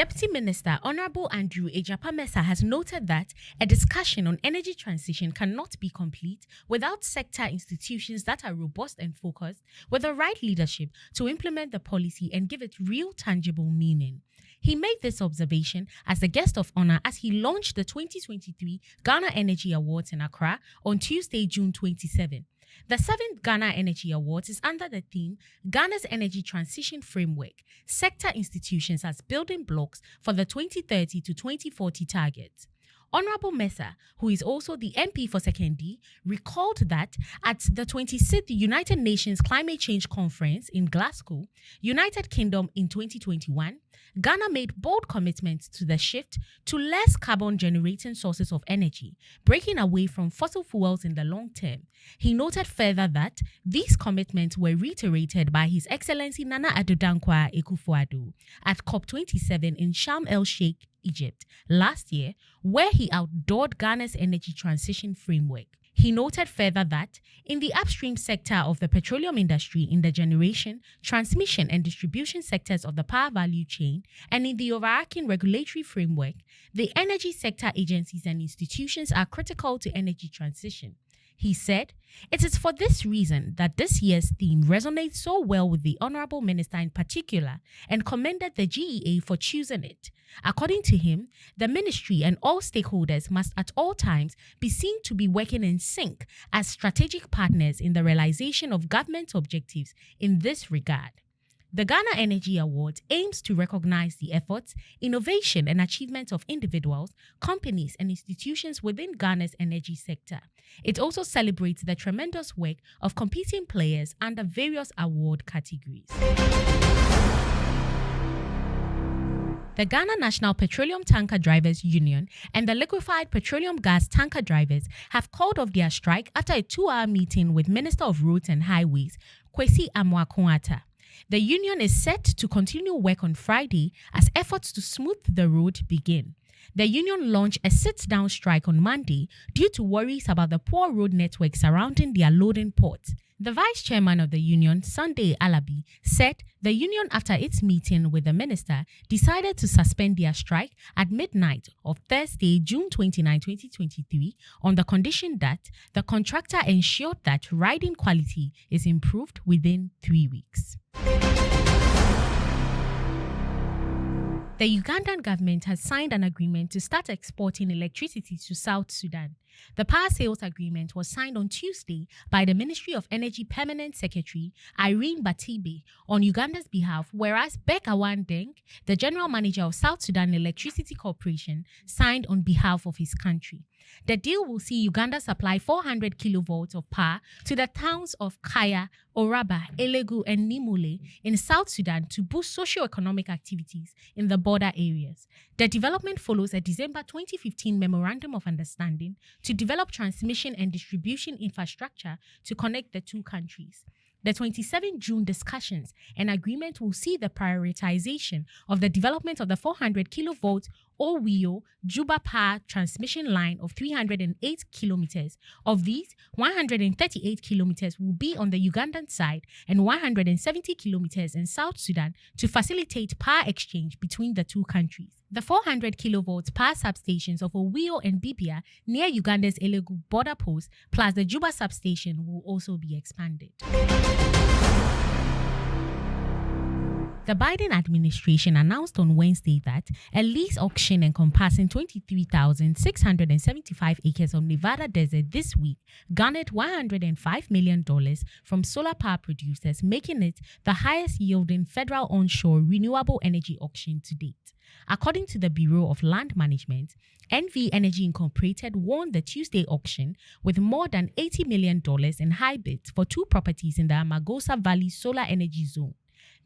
Deputy Minister Honorable Andrew Ejapamesa has noted that a discussion on energy transition cannot be complete without sector institutions that are robust and focused with the right leadership to implement the policy and give it real tangible meaning. He made this observation as the guest of honor as he launched the 2023 Ghana Energy Awards in Accra on Tuesday, June 27. The 7th Ghana Energy Awards is under the theme Ghana's Energy Transition Framework, Sector Institutions as Building Blocks for the 2030 to 2040 targets. Honorable Mesa, who is also the MP for Sekondi, recalled that at the 26th United Nations Climate Change Conference in Glasgow, United Kingdom in 2021, Ghana made bold commitments to the shift to less carbon-generating sources of energy, breaking away from fossil fuels in the long term. He noted further that these commitments were reiterated by His Excellency Nana Addo Dankwa Akufo-Addo at COP27 in Sharm el-Sheikh, Egypt, last year, where he outdoored Ghana's energy transition framework. He noted further that in the upstream sector of the petroleum industry, in the generation, transmission and distribution sectors of the power value chain, and in the overarching regulatory framework, the energy sector agencies and institutions are critical to energy transition. He said, "It is for this reason that this year's theme resonates so well with the Honorable Minister in particular and commended the GEA for choosing it. According to him, the ministry and all stakeholders must at all times be seen to be working in sync as strategic partners in the realization of government objectives in this regard." The Ghana Energy Award aims to recognize the efforts, innovation, and achievements of individuals, companies, and institutions within Ghana's energy sector. It also celebrates the tremendous work of competing players under various award categories. The Ghana National Petroleum Tanker Drivers Union and the Liquefied Petroleum Gas Tanker Drivers have called off their strike after a 2-hour meeting with Minister of Roads and Highways, Kwesi Amoako-Atta. The union is set to continue work on Friday as efforts to smooth the road begin. The union launched a sit-down strike on Monday due to worries about the poor road network surrounding their loading ports. The vice chairman of the union, Sunday Alabi, said the union, after its meeting with the minister, decided to suspend their strike at midnight of Thursday, June 29, 2023, on the condition that the contractor ensured that riding quality is improved within 3 weeks. The Ugandan government has signed an agreement to start exporting electricity to South Sudan. The power sales agreement was signed on Tuesday by the Ministry of Energy Permanent Secretary Irene Batibe on Uganda's behalf, whereas Bekawan Deng, the general manager of South Sudan Electricity Corporation, signed on behalf of his country. The deal will see Uganda supply 400 kilovolts of power to the towns of Kaya, Oraba, Elegu, and Nimule in South Sudan to boost socio-economic activities in the border areas. The development follows a December 2015 Memorandum of Understanding to develop transmission and distribution infrastructure to connect the two countries. The 27 June discussions and agreement will see the prioritization of the development of the 400 kilovolt Owio Juba Power transmission line of 308 kilometers. Of these, 138 kilometers will be on the Ugandan side and 170 kilometers in South Sudan to facilitate power exchange between the two countries. The 400 kilovolt power substations of Owio and Bibia near Uganda's Elegu border post plus the Juba substation will also be expanded. The Biden administration announced on Wednesday that a lease auction encompassing 23,675 acres of Nevada desert this week garnered $105 million from solar power producers, making it the highest yielding federal onshore renewable energy auction to date. According to the Bureau of Land Management, NV Energy Incorporated won the Tuesday auction with more than $80 million in high bids for 2 properties in the Amagosa Valley Solar Energy Zone.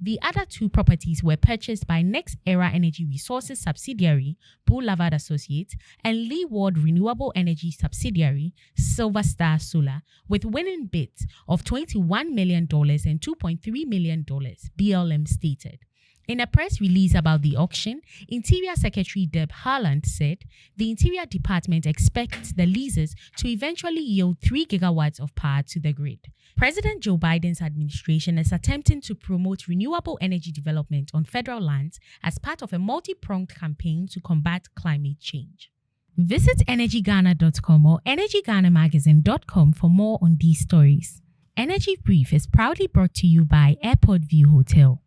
The other 2 properties were purchased by Next Era Energy Resources subsidiary, Boulevard Associates, and Leeward Renewable Energy subsidiary, Silver Star Solar, with winning bids of $21 million and $2.3 million, BLM stated. In a press release about the auction, Interior Secretary Deb Haaland said the Interior Department expects the leases to eventually yield 3 gigawatts of power to the grid. President Joe Biden's administration is attempting to promote renewable energy development on federal lands as part of a multi-pronged campaign to combat climate change. Visit energyghana.com or energyghanamagazine.com for more on these stories. Energy Brief is proudly brought to you by Airport View Hotel.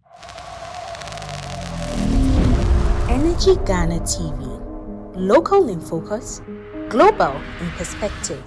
Energy Ghana TV. Local in focus, global in perspective.